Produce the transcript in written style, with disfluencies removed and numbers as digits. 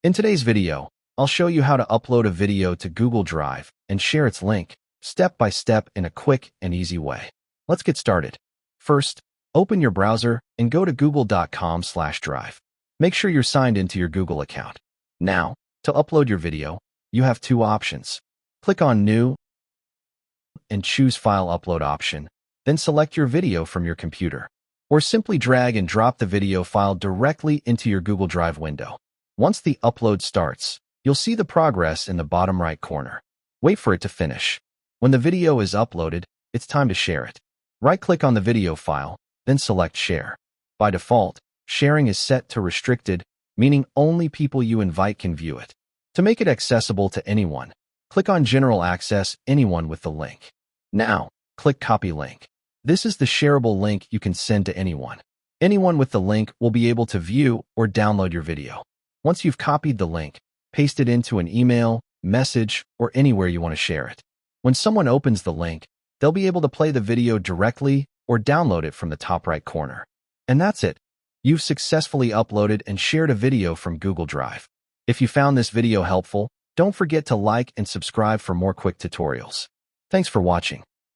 In today's video, I'll show you how to upload a video to Google Drive and share its link, step by step in a quick and easy way. Let's get started. First, open your browser and go to google.com/drive. Make sure you're signed into your Google account. Now, to upload your video, you have two options. Click on New and choose File Upload option, then select your video from your computer. Or simply drag and drop the video file directly into your Google Drive window. Once the upload starts, you'll see the progress in the bottom right corner. Wait for it to finish. When the video is uploaded, it's time to share it. Right-click on the video file, then select Share. By default, sharing is set to restricted, meaning only people you invite can view it. To make it accessible to anyone, click on General Access Anyone with the link. Now, click Copy Link. This is the shareable link you can send to anyone. Anyone with the link will be able to view or download your video. Once you've copied the link, paste it into an email, message, or anywhere you want to share it. When someone opens the link, they'll be able to play the video directly or download it from the top right corner. And that's it. You've successfully uploaded and shared a video from Google Drive. If you found this video helpful, don't forget to like and subscribe for more quick tutorials. Thanks for watching.